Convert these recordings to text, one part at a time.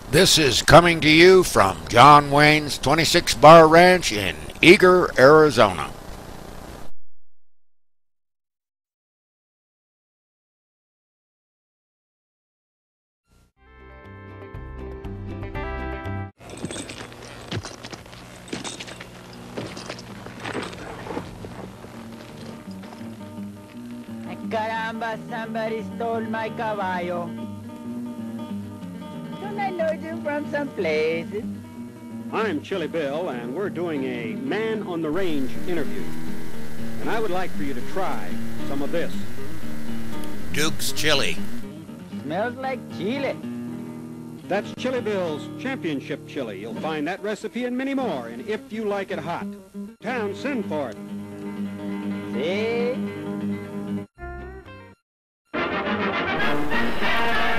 This is coming to you from John Wayne's 26 Bar Ranch in Eager, Arizona. Caramba, somebody stole my caballo. Don't I know you from some place? I'm Chili Bill, and we're doing a Man on the Range interview. And I would like for you to try some of this. Duke's Chili. Smells like chili. That's Chilibill's Championship Chili. You'll find that recipe and many more in If You Like It Hot. Town, send for it. See?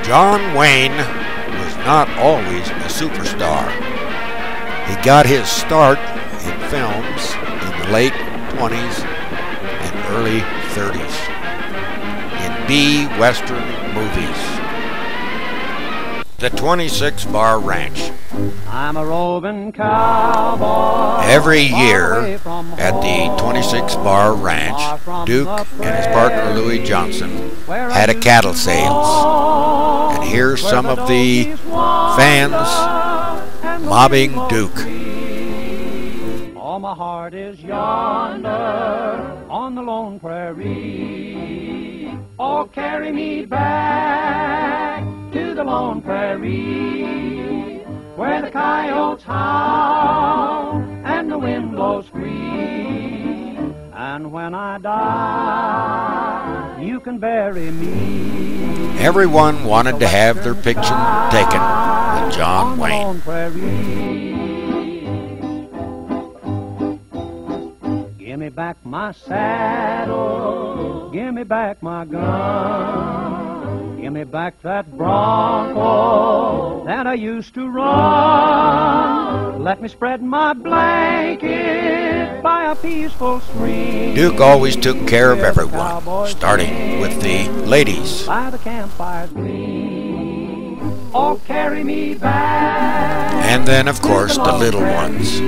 John Wayne was not always a superstar. He got his start in films in the late 20s and early 30s in B-Western movies. The 26 Bar Ranch. I'm a roving cowboy. Every year at the 26 Bar Ranch, Duke and his partner Louis Johnson had a cattle sales. And here's some of the fans mobbing Duke. All my heart is yonder on the lone prairie. Oh, carry me back to the lone prairie, where the coyotes howl and the wind blows free. And when I die, you can bury me. Everyone wanted to have their picture taken with John Wayne. Give me back my saddle, give me back my gun, give me back that bronco that I used to run. Let me spread my blanket by a peaceful stream. Duke always took care of everyone, starting with the ladies. By the campfire's gleam, oh, carry me back. And then, of course, the little ones.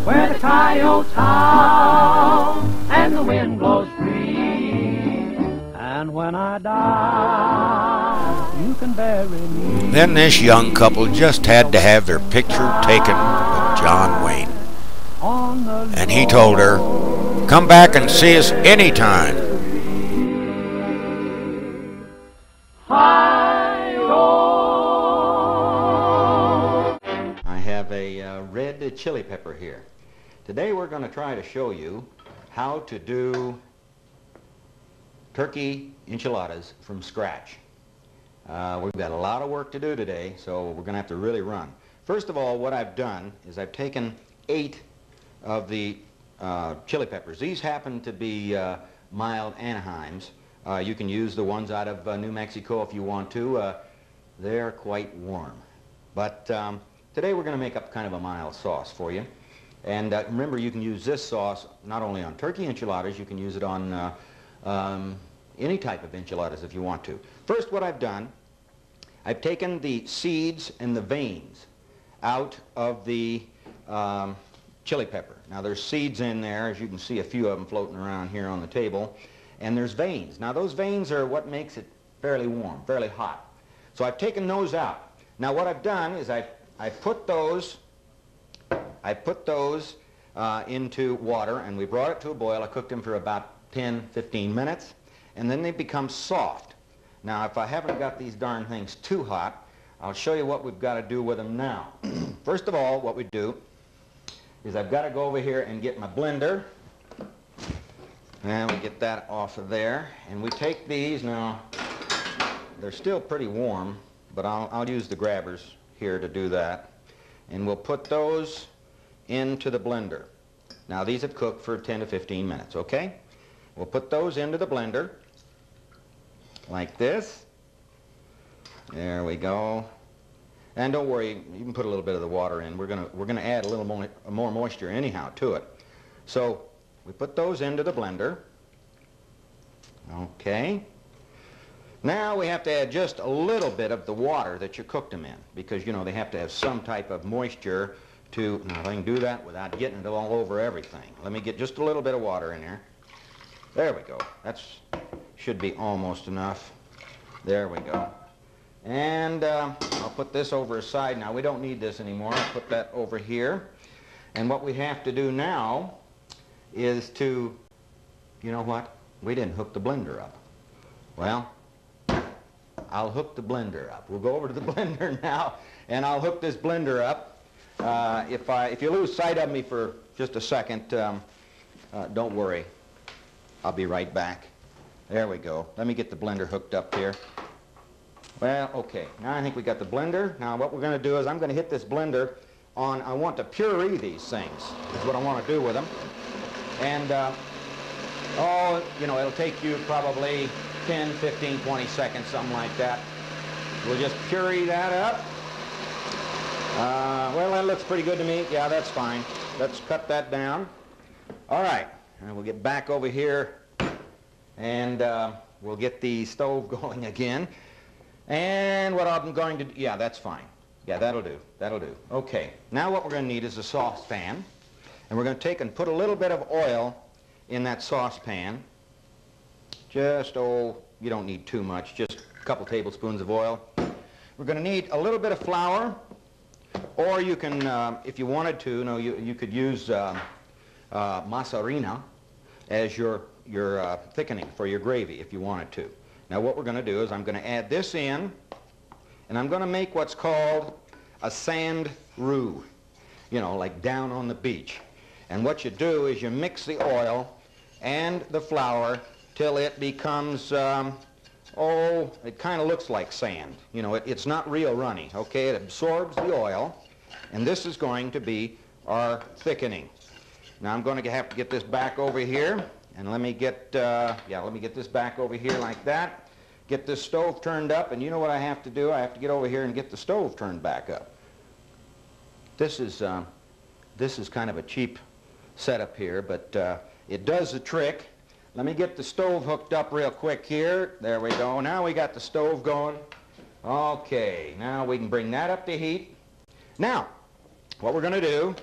Where the coyotes howl and the wind blows free. And when I die, you can bury me. Then this young couple just had to have their picture taken with John Wayne. And he told her, "Come back and see us anytime." I have a red chili pepper here. Today we're going to try to show you how to do turkey enchiladas from scratch. We've got a lot of work to do today, so we're going to have to really run. First of all, what I've done is I've taken 8 of the chili peppers. These happen to be mild Anaheims. You can use the ones out of New Mexico if you want to. They're quite warm. But today we're going to make up kind of a mild sauce for you. And remember, you can use this sauce not only on turkey enchiladas, you can use it on any type of enchiladas if you want to. First, what I've done, I've taken the seeds and the veins out of the chili pepper. Now, there's seeds in there, as you can see a few of them floating around here on the table, and there's veins. Now, those veins are what makes it fairly warm, fairly hot. So I've taken those out. Now, what I've done is I put those into water, and we brought it to a boil. I cooked them for about 10-15 minutes, and then they become soft. Now, if I haven't got these darn things too hot, I'll show you what we've got to do with them now. First of all, what we do is I've got to go over here and get my blender, and we get that off of there, and we take these. Now, they're still pretty warm, but I'll use the grabbers here to do that, and we'll put those into the blender. Now, these have cooked for 10 to 15 minutes, okay? We'll put those into the blender like this. There we go. And don't worry, you can put a little bit of the water in. We're gonna add a little more moisture anyhow to it. So we put those into the blender. Okay. Now we have to add just a little bit of the water that you cooked them in, because, you know, they have to have some type of moisture to, now if I can do that without getting it all over everything. Let me get just a little bit of water in there. There we go. That's should be almost enough. There we go. And I'll put this over aside now. We don't need this anymore. I'll put that over here. And what we have to do now is to, you know what? We didn't hook the blender up. Well, I'll hook the blender up. We'll go over to the blender now, and I'll hook this blender up. If you lose sight of me for just a second, don't worry. I'll be right back. There we go. Let me get the blender hooked up here. Well, okay. Now I think we got the blender. Now what we're going to do is I'm going to hit this blender on, I want to puree these things. Is what I want to do with them. And, oh, you know, it'll take you probably 10, 15, 20 seconds, something like that. We'll just puree that up. Well, that looks pretty good to me. Yeah, that's fine. Let's cut that down. All right. And we'll get back over here, and we'll get the stove going again. And what I'm going to do, yeah, that's fine. Yeah, that'll do. That'll do. Okay. Now what we're going to need is a saucepan. And we're going to take and put a little bit of oil in that saucepan. Just, oh, you don't need too much, just a couple tablespoons of oil. We're going to need a little bit of flour, or you can, if you wanted to, you could use mozzarella as your thickening for your gravy if you wanted to. Now what we're going to do is I'm going to add this in, and I'm going to make what's called a sand roux, you know, like down on the beach. And what you do is you mix the oil and the flour till it becomes, oh, it kind of looks like sand. You know, it's not real runny, okay? It absorbs the oil, and this is going to be our thickening. Now I'm going to have to get this back over here, and let me get this back over here like that. Get this stove turned up, and you know what I have to do? I have to get over here and get the stove turned back up. This is kind of a cheap setup here, but it does the trick. Let me get the stove hooked up real quick here. There we go. Now we got the stove going. Okay, now we can bring that up to heat. Now, what we're going to do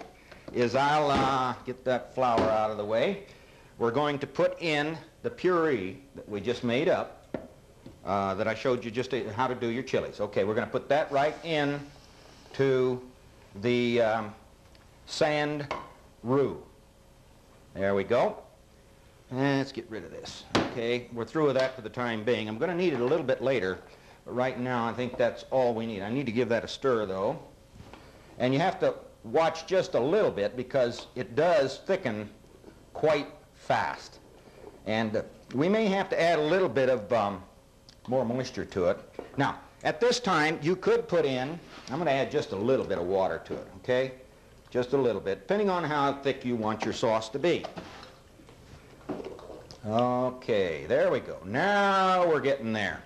is I'll get that flour out of the way. We're going to put in the puree that we just made up, that I showed you just how to do your chilies. Okay, we're going to put that right in to the sand roux. There we go. And let's get rid of this. Okay, we're through with that for the time being. I'm going to need it a little bit later, but right now I think that's all we need. I need to give that a stir, though. And you have to watch just a little bit because it does thicken quite fast. And we may have to add a little bit of more moisture to it. Now, at this time, you could put in, I'm going to add just a little bit of water to it, okay? Just a little bit, depending on how thick you want your sauce to be. Okay, there we go. Now we're getting there.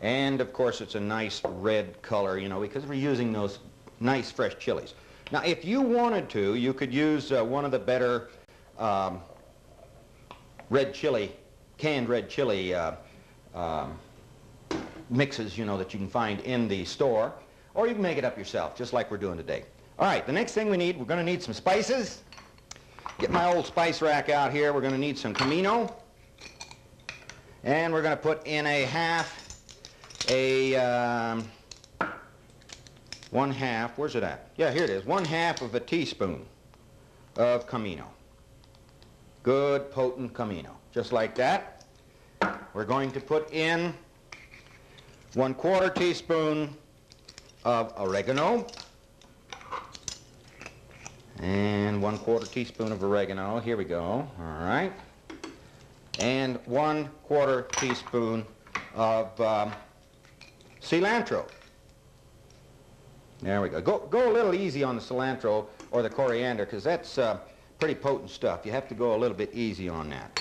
And, of course, it's a nice red color, you know, because we're using those nice fresh chilies. Now, if you wanted to, you could use one of the better red chili, canned red chili mixes, you know, that you can find in the store, or you can make it up yourself, just like we're doing today. All right, the next thing we need, we're going to need some spices. Get my old spice rack out here. We're going to need some comino, and we're going to put in one half, where's it at? Yeah, here it is, 1/2 of a teaspoon of comino. Good, potent comino, just like that. We're going to put in 1/4 teaspoon of oregano, and 1/4 teaspoon of oregano. Here we go. All right, and 1/4 teaspoon of cilantro. There we go. Go a little easy on the cilantro or the coriander, because that's pretty potent stuff. You have to go a little bit easy on that.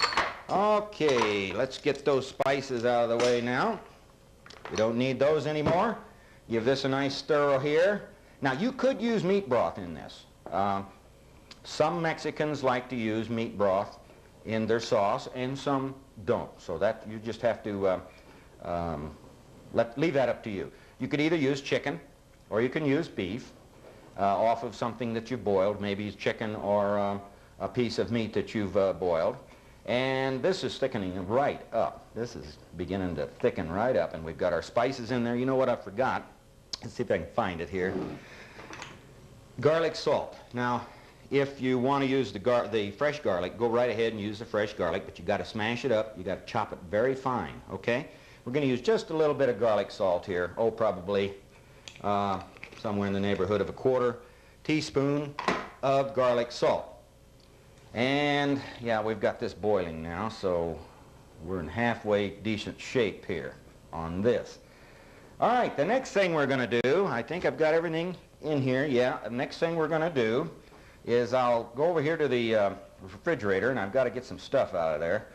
Okay, let's get those spices out of the way now. We don't need those anymore. Give this a nice stir here. Now, you could use meat broth in this. Some Mexicans like to use meat broth in their sauce, and some don't. So that you just have to leave that up to you. You could either use chicken or you can use beef off of something that you've boiled, maybe chicken or a piece of meat that you've boiled. And this is thickening right up. This is beginning to thicken right up, and we've got our spices in there. You know what I forgot? Let's see if I can find it here. Garlic salt. Now, if you want to use the fresh garlic, go right ahead and use the fresh garlic, but you got to smash it up. You got to chop it very fine, okay? We're going to use just a little bit of garlic salt here. Oh, probably somewhere in the neighborhood of a 1/4 teaspoon of garlic salt. And yeah, we've got this boiling now, so we're in halfway decent shape here on this. All right, the next thing we're going to do, I think I've got everything in here. Yeah, the next thing we're going to do is I'll go over here to the refrigerator, and I've got to get some stuff out of there.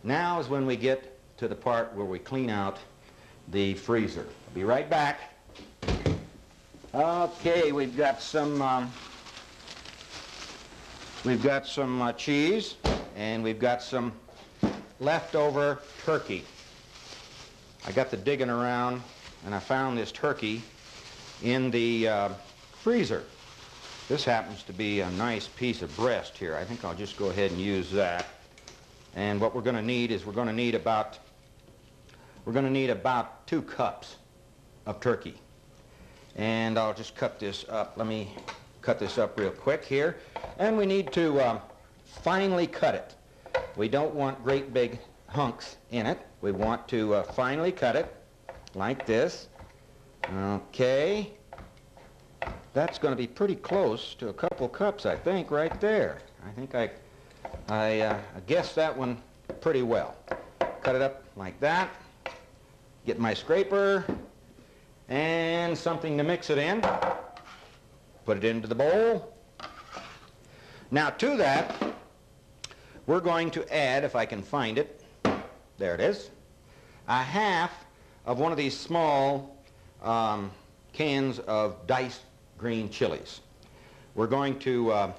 Now is when we get to the part where we clean out the freezer. I'll be right back. Okay, we've got some cheese, and we've got some leftover turkey. I got to digging around, and I found this turkey in the freezer. This happens to be a nice piece of breast here. I think I'll just go ahead and use that. And what we're going to need is we're going to need about 2 cups of turkey. And I'll just cut this up. Let me cut this up real quick here. And we need to finely cut it. We don't want great big hunks in it. We want to finely cut it like this. Okay. That's going to be pretty close to a couple cups, I think, right there. I think I guessed that one pretty well. Cut it up like that. Get my scraper and something to mix it in. Put it into the bowl. Now to that, we're going to add, if I can find it, there it is, a half of one of these small cans of diced green chilies. We're going to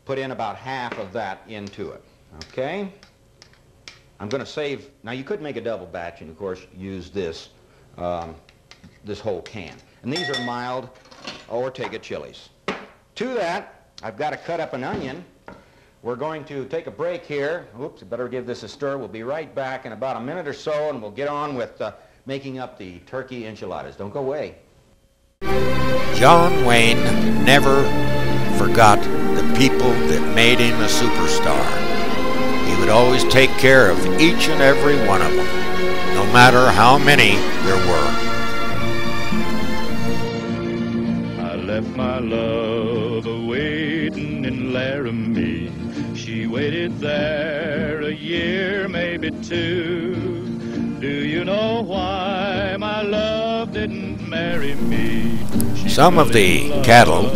put in about half of that into it, okay? I'm going to save, now you could make a double batch and of course use this, this whole can. And these are mild Ortega chilies. To that, I've got to cut up an onion. We're going to take a break here. Oops, I better give this a stir. We'll be right back in about a minute or so, and we'll get on with making up the turkey enchiladas. Don't go away. John Wayne never forgot the people that made him a superstar. He would always take care of each and every one of them, no matter how many there were. I left my love a-waiting in Laramie. She waited there a year, maybe 2. Do you know why my love didn't marry me? Some of the cattle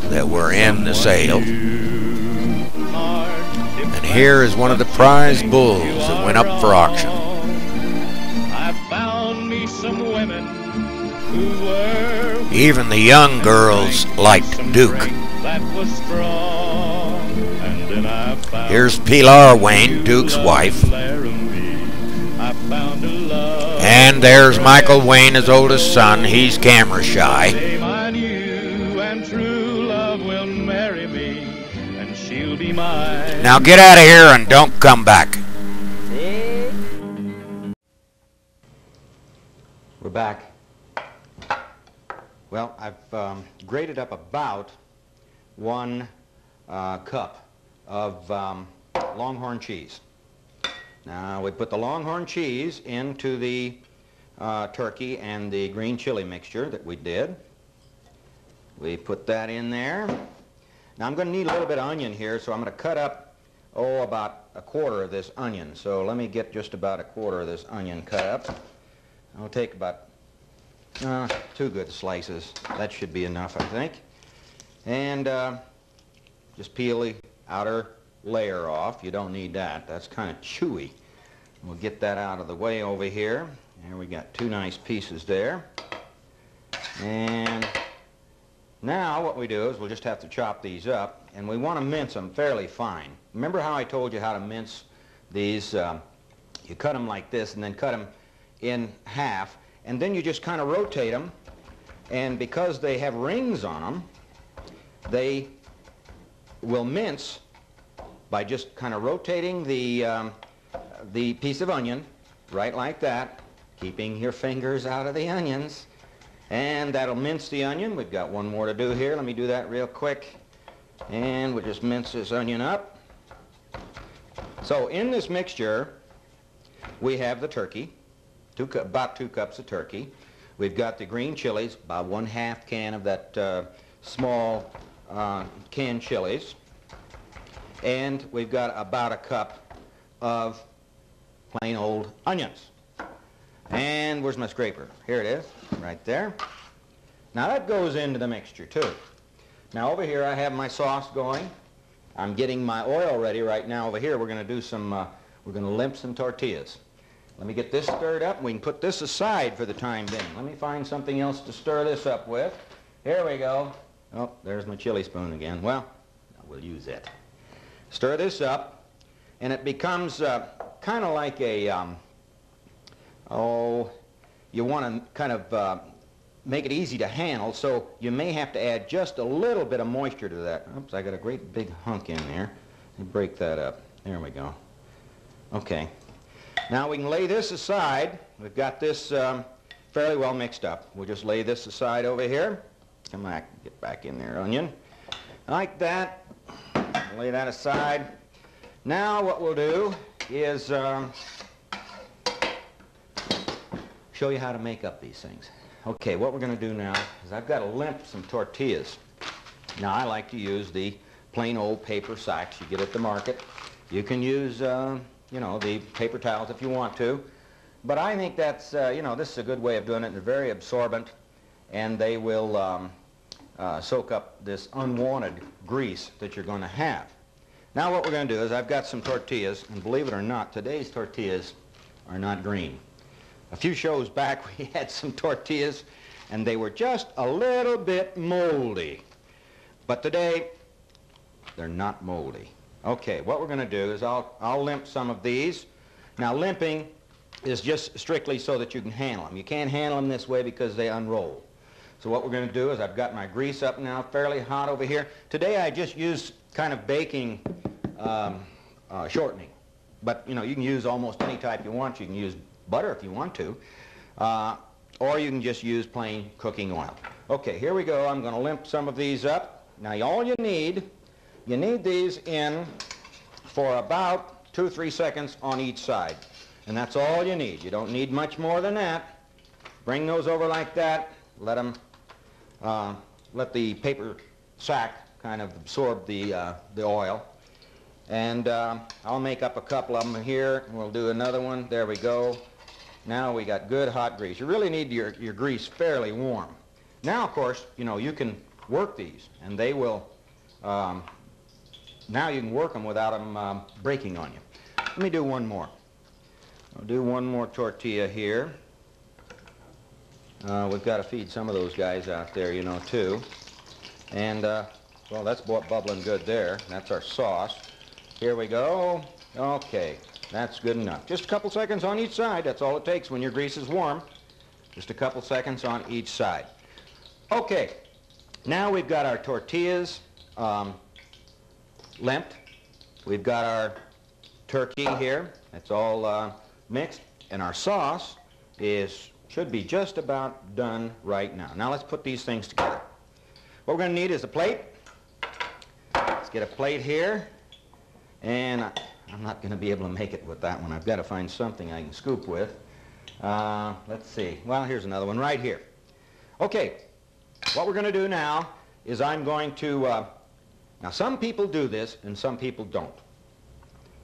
that were in the sale, and here is one of the prize bulls that went up for auction. I found me some women who were, even the young girls liked Duke. that was strong. And then I found Here's Pilar Wayne, Duke's wife. I found a love. And there's Michael Wayne, his oldest son. He's camera shy. Name I knew, and true love will marry me, and she'll be mine. Now get out of here and don't come back. See? We're back. Well, I've grated up about 1 cup of Longhorn cheese. Now we put the Longhorn cheese into the turkey and the green chili mixture that we did. We put that in there. Now I'm going to need a little bit of onion here, so I'm going to cut up, about a 1/4 of this onion. So let me get just about a 1/4 of this onion cut up. I'll take about 2 good slices. That should be enough, I think. And just peel the outer layer off. You don't need that. That's kind of chewy. We'll get that out of the way over here. There we got 2 nice pieces there. And now what we do is we'll just have to chop these up, and we want to mince them fairly fine. Remember how I told you how to mince these? You cut them like this and then cut them in half, and then you just kind of rotate them, and because they have rings on them, they will mince by just kind of rotating the piece of onion right like that, keeping your fingers out of the onions, and that'll mince the onion. We've got one more to do here. Let me do that real quick, and we'll just mince this onion up. So in this mixture we have the turkey, about 2 cups of turkey. We've got the green chilies, about 1/2 can of that small canned chilies, and we've got about 1 cup of plain old onions. And where's my scraper? Here it is, right there. Now that goes into the mixture too. Now over here I have my sauce going. I'm getting my oil ready right now. Over here we're going to do some, we're going to limp some tortillas. Let me get this stirred up, and we can put this aside for the time being. Let me find something else to stir this up with. Here we go. Oh, there's my chili spoon again. Well, we'll use it. Stir this up, and it becomes kind of like a, you want to kind of make it easy to handle, so you may have to add just a little bit of moisture to that. Oops, I got a great big hunk in there. Let me break that up. There we go. Okay. Now we can lay this aside. We've got this fairly well mixed up. We'll just lay this aside over here. Come back, get back in there, onion. Like that. Lay that aside. Now what we'll do is show you how to make up these things. Okay, what we're going to do now is I've got to limp some tortillas. Now I like to use the plain old paper sacks you get at the market. You can use you know, the paper towels if you want to, but I think that's you know, this is a good way of doing it. They're very absorbent, and they will soak up this unwanted grease that you're going to have. Now what we're going to do is I've got some tortillas, and believe it or not, today's tortillas are not green. A few shows back we had some tortillas, and they were just a little bit moldy, but today they're not moldy. Okay, what we're going to do is I'll limp some of these. Now limping is just strictly so that you can handle them. You can't handle them this way because they unroll. So what we're going to do is I've got my grease up now, fairly hot over here. Today I just use kind of baking shortening. But you know, you can use almost any type you want. You can use butter if you want to. Or you can just use plain cooking oil. Okay, here we go. I'm going to limp some of these up. Now all you need these in for about 2 or 3 seconds on each side. And that's all you need. You don't need much more than that. Bring those over like that. Let them, let the paper sack kind of absorb the oil. And I'll make up a couple of them here. We'll do another one. There we go. Now we got good hot grease. You really need your grease fairly warm. Now, of course, you know, you can work these, and they will, now you can work them without them breaking on you. Let me do one more. I'll do one more tortilla here. We've got to feed some of those guys out there, you know, too. And, well, that's bubbling good there. That's our sauce. Here we go. Okay, that's good enough. Just a couple seconds on each side. That's all it takes when your grease is warm. Just a couple seconds on each side. Okay, now we've got our tortillas limped. We've got our turkey here. It's all mixed. And our sauce should be just about done right now. Now let's put these things together. What we're going to need is a plate. Let's get a plate here. And I'm not going to be able to make it with that one. I've got to find something I can scoop with. Let's see. Well, here's another one right here. Okay, what we're going to do now is I'm going to, now some people do this and some people don't.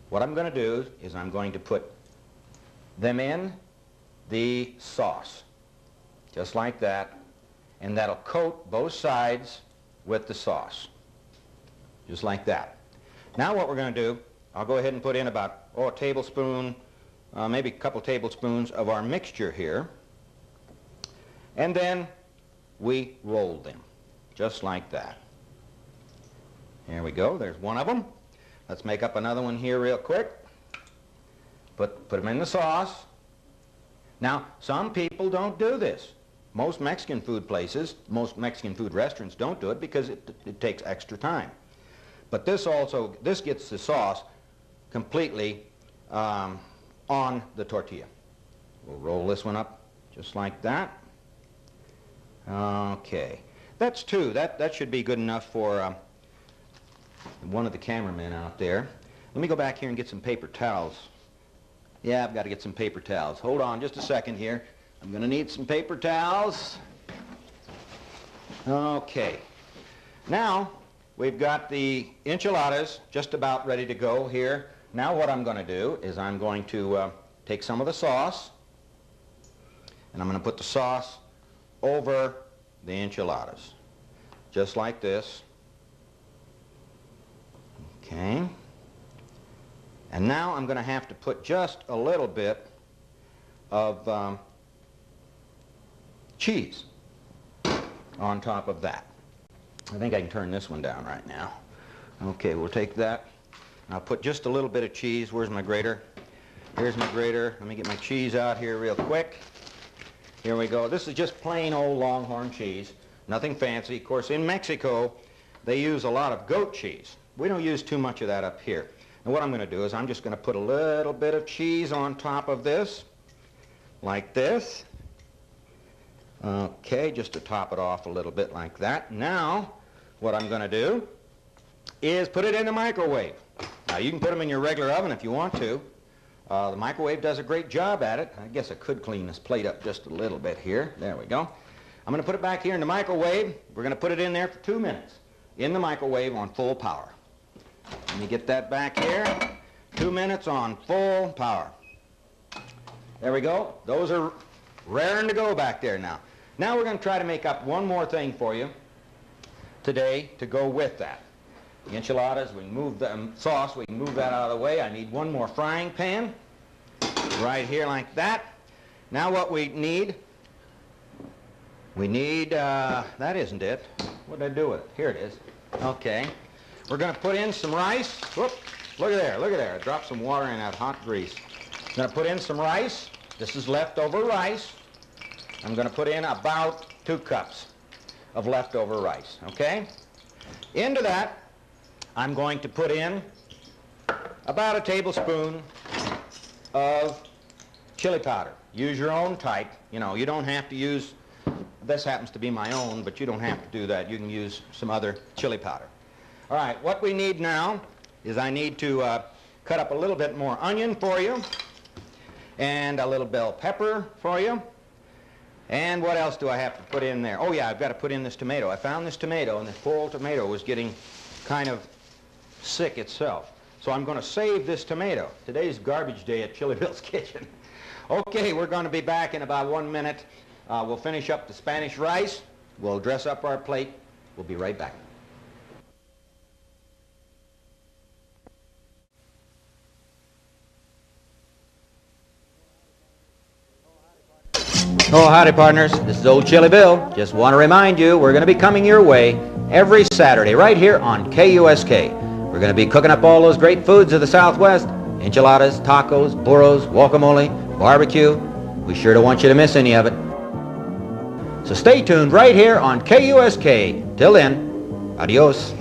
What I'm going to do is I'm going to put them in the sauce, just like that, and that'll coat both sides with the sauce, just like that. Now what we're going to do, I'll go ahead and put in about, a tablespoon, maybe a couple tablespoons of our mixture here, and then we roll them, just like that. Here we go, there's one of them. Let's make up another one here real quick. Put them in the sauce. Now, some people don't do this. Most Mexican food places, most Mexican food restaurants don't do it because it takes extra time. But this gets the sauce completely on the tortilla. We'll roll this one up just like that. Okay. That's two. That should be good enough for one of the cameramen out there. Let me go back here and get some paper towels. Yeah, I've got to get some paper towels. Hold on just a second here. I'm going to need some paper towels. Okay. Now, we've got the enchiladas just about ready to go here. Now what I'm going to do is I'm going to take some of the sauce, and I'm going to put the sauce over the enchiladas, just like this. Okay. And now I'm going to have to put just a little bit of cheese on top of that. I think I can turn this one down right now. Okay, we'll take that. I'll put just a little bit of cheese. Where's my grater? Here's my grater. Let me get my cheese out here real quick. Here we go. This is just plain old Longhorn cheese. Nothing fancy. Of course, in Mexico, they use a lot of goat cheese. We don't use too much of that up here. And what I'm going to do is I'm just going to put a little bit of cheese on top of this, like this. Okay, just to top it off a little bit like that. Now, what I'm going to do is put it in the microwave. Now, you can put them in your regular oven if you want to. The microwave does a great job at it. I guess I could clean this plate up just a little bit here. There we go. I'm going to put it back here in the microwave. We're going to put it in there for 2 minutes in the microwave on full power. Let me get that back here. 2 minutes on full power. There we go. Those are raring to go back there now. Now we're going to try to make up one more thing for you today to go with that. The enchiladas, we can move the sauce, we can move that out of the way. I need one more frying pan right here like that. Now what we need, that isn't it. What did I do with it? Here it is. Okay. We're going to put in some rice. Whoop. Look at there, look at there. I dropped some water in that hot grease. I'm going to put in some rice. This is leftover rice. I'm going to put in about 2 cups of leftover rice, okay? Into that, I'm going to put in about a tablespoon of chili powder. Use your own type. You know, you don't have to use, this happens to be my own, but you don't have to do that. You can use some other chili powder. All right, what we need now is I need to cut up a little bit more onion for you, and a little bell pepper for you. And what else do I have to put in there? Oh yeah, I've got to put in this tomato. I found this tomato, and this poor old tomato was getting kind of sick itself. So I'm going to save this tomato. Today's garbage day at Chilibill'S kitchen. Okay, we're going to be back in about 1 minute. We'll finish up the Spanish rice. We'll dress up our plate. We'll be right back. Oh, howdy, partners. This is old Chili Bill. Just want to remind you, we're going to be coming your way every Saturday right here on KUSK. We're going to be cooking up all those great foods of the Southwest. Enchiladas, tacos, burros, guacamole, barbecue. We sure don't want you to miss any of it. So stay tuned right here on KUSK. Till then, adios.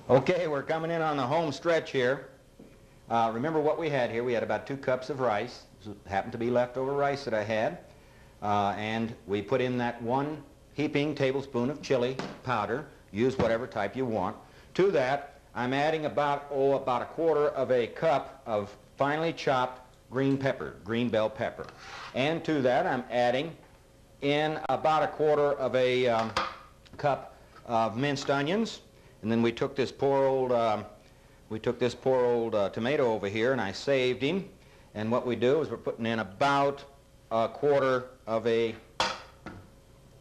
Okay, we're coming in on the home stretch here. Remember what we had here. We had about 2 cups of rice. This happened to be leftover rice that I had. And we put in that 1 heaping tablespoon of chili powder. Use whatever type you want. To that, I'm adding about a 1/4 of a cup of finely chopped green pepper, green bell pepper. And to that, I'm adding in about 1/4 of a cup of minced onions. And then we took this poor old tomato over here, and I saved him. And what we do is we're putting in about 1/4 of a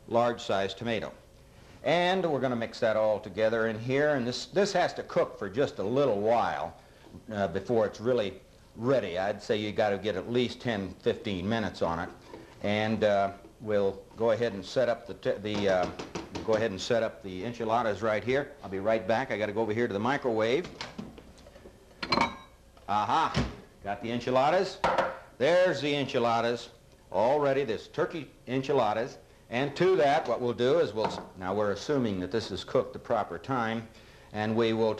large-sized tomato. And we're going to mix that all together in here. And this has to cook for just a little while before it's really ready. I'd say you got to get at least 10-15 minutes on it. And we'll go ahead and set up the enchiladas right here. I'll be right back. I got to go over here to the microwave. Aha! Got the enchiladas. There's the enchiladas. Already, this turkey enchiladas. And to that, what we'll do is now we're assuming that this is cooked the proper time, and we'll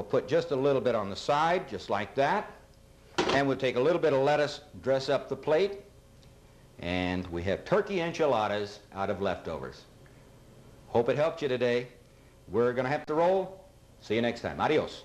put just a little bit on the side, just like that. And we'll take a little bit of lettuce, dress up the plate, and we have turkey enchiladas out of leftovers. Hope it helped you today. We're going to have to roll. See you next time. Adios.